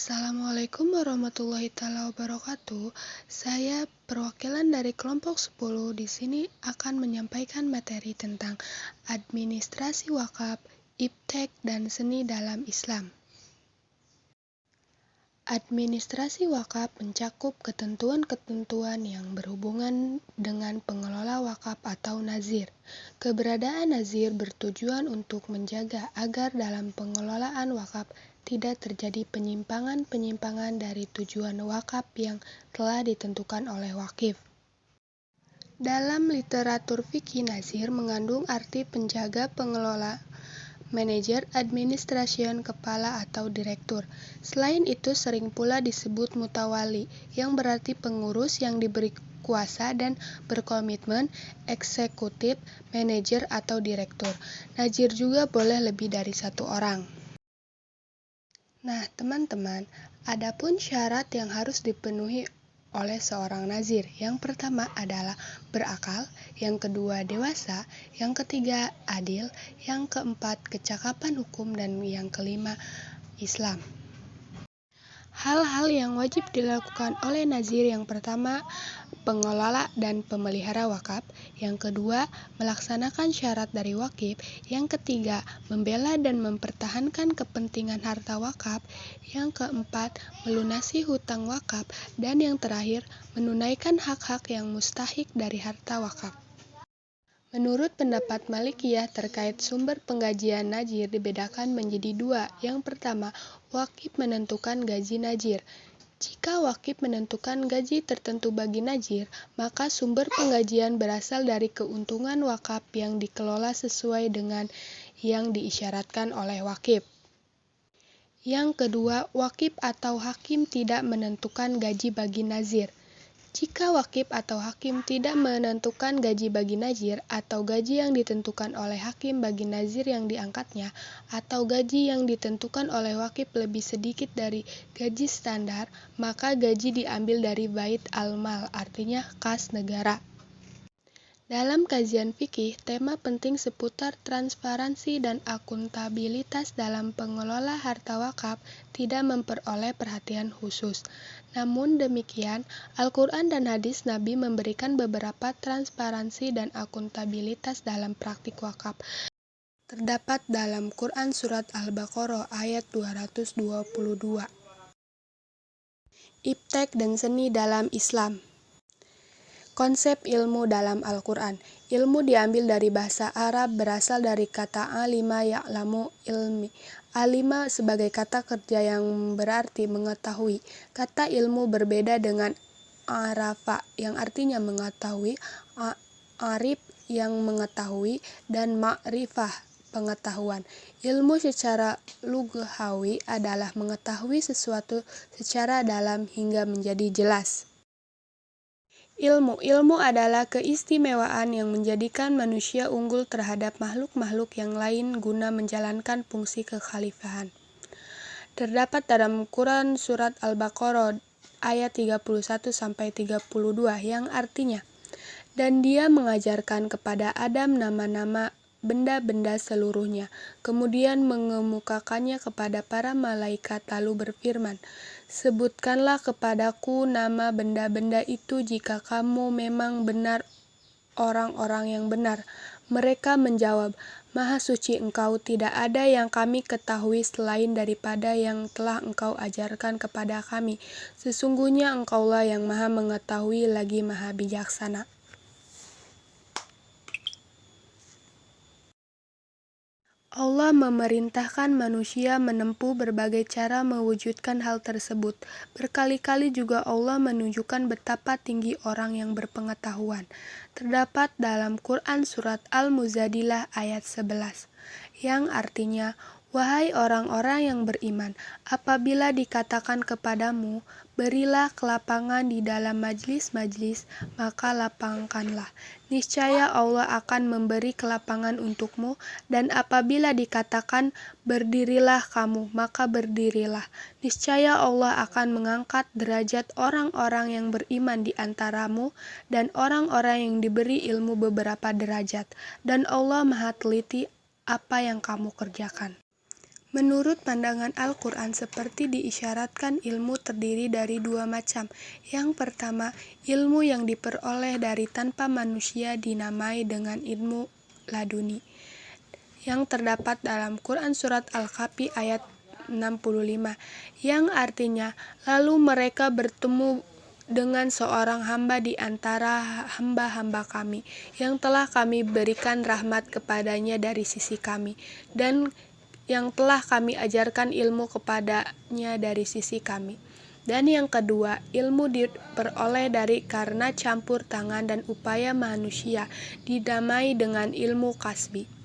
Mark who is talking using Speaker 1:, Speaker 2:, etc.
Speaker 1: Assalamualaikum warahmatullahi wabarakatuh. Saya perwakilan dari kelompok 10 di sini akan menyampaikan materi tentang administrasi wakaf, iptek, dan seni dalam Islam. Administrasi wakaf mencakup ketentuan-ketentuan yang berhubungan dengan pengelola wakaf atau nazir. Keberadaan nazir bertujuan untuk menjaga agar dalam pengelolaan wakaf tidak terjadi penyimpangan-penyimpangan dari tujuan wakaf yang telah ditentukan oleh wakif. Dalam literatur fikih, nazir mengandung arti penjaga pengelola, manajer, administration, kepala atau direktur. Selain itu sering pula disebut mutawali, yang berarti pengurus yang diberi kuasa dan berkomitmen, eksekutif, manajer atau direktur. Nazir juga boleh lebih dari satu orang. Nah, teman-teman, adapun syarat yang harus dipenuhi oleh seorang nazir. Yang pertama adalah berakal, yang kedua dewasa, yang ketiga adil, yang keempat kecakapan hukum, dan yang kelima Islam. Hal-hal yang wajib dilakukan oleh nazir: yang pertama, pengelola dan pemelihara wakaf; yang kedua, melaksanakan syarat dari wakif; yang ketiga, membela dan mempertahankan kepentingan harta wakaf; yang keempat, melunasi hutang wakaf; dan yang terakhir, menunaikan hak-hak yang mustahik dari harta wakaf. Menurut pendapat Malikiyah terkait sumber penggajian nazir dibedakan menjadi dua. Yang pertama, wakif menentukan gaji nazir. Jika wakif menentukan gaji tertentu bagi nazir, maka sumber penggajian berasal dari keuntungan wakaf yang dikelola sesuai dengan yang diisyaratkan oleh wakif. Yang kedua, wakif atau hakim tidak menentukan gaji bagi nazir. Jika wakif atau hakim tidak menentukan gaji bagi nazir, atau gaji yang ditentukan oleh hakim bagi nazir yang diangkatnya, atau gaji yang ditentukan oleh wakif lebih sedikit dari gaji standar, maka gaji diambil dari bait al-mal, artinya kas negara. Dalam kajian fikih, tema penting seputar transparansi dan akuntabilitas dalam pengelola harta wakaf tidak memperoleh perhatian khusus. Namun demikian, Al-Quran dan hadis Nabi memberikan beberapa transparansi dan akuntabilitas dalam praktik wakaf. Terdapat dalam Quran Surat Al-Baqarah ayat 222. Iptek dan seni dalam Islam. Konsep ilmu dalam Al-Quran. Ilmu diambil dari bahasa Arab, berasal dari kata alima ya'lamu ilmi. Alima sebagai kata kerja yang berarti mengetahui. Kata ilmu berbeda dengan arafa yang artinya mengetahui, arif yang mengetahui, dan ma'rifah pengetahuan. Ilmu secara lughawi adalah mengetahui sesuatu secara dalam hingga menjadi jelas. Ilmu adalah keistimewaan yang menjadikan manusia unggul terhadap makhluk-makhluk yang lain guna menjalankan fungsi kekhalifahan. Terdapat dalam Quran Surat Al-Baqarah ayat 31-32 yang artinya, dan Dia mengajarkan kepada Adam nama-nama benda-benda seluruhnya, kemudian mengemukakannya kepada para malaikat lalu berfirman, sebutkanlah kepadaku nama benda-benda itu jika kamu memang benar orang-orang yang benar. Mereka menjawab, Maha suci Engkau, tidak ada yang kami ketahui selain daripada yang telah Engkau ajarkan kepada kami. Sesungguhnya Engkaulah yang Maha mengetahui lagi Maha bijaksana. Allah memerintahkan manusia menempuh berbagai cara mewujudkan hal tersebut. Berkali-kali juga Allah menunjukkan betapa tinggi orang yang berpengetahuan. Terdapat dalam Quran Surat Al-Mujadilah ayat 11, yang artinya, wahai orang-orang yang beriman, apabila dikatakan kepadamu, berilah kelapangan di dalam majlis-majlis, maka lapangkanlah. Niscaya Allah akan memberi kelapangan untukmu, dan apabila dikatakan berdirilah kamu, maka berdirilah. Niscaya Allah akan mengangkat derajat orang-orang yang beriman di antaramu, dan orang-orang yang diberi ilmu beberapa derajat, dan Allah Maha teliti apa yang kamu kerjakan. Menurut pandangan Al-Quran, seperti diisyaratkan, ilmu terdiri dari dua macam. Yang pertama, ilmu yang diperoleh dari tanpa manusia dinamai dengan ilmu laduni, yang terdapat dalam Quran Surat Al-Kahfi ayat 65, yang artinya, lalu mereka bertemu dengan seorang hamba di antara hamba-hamba kami, yang telah kami berikan rahmat kepadanya dari sisi kami, dan yang telah kami ajarkan ilmu kepadanya dari sisi kami. Dan yang kedua, ilmu diperoleh dari karena campur tangan dan upaya manusia, didamai dengan ilmu kasbi.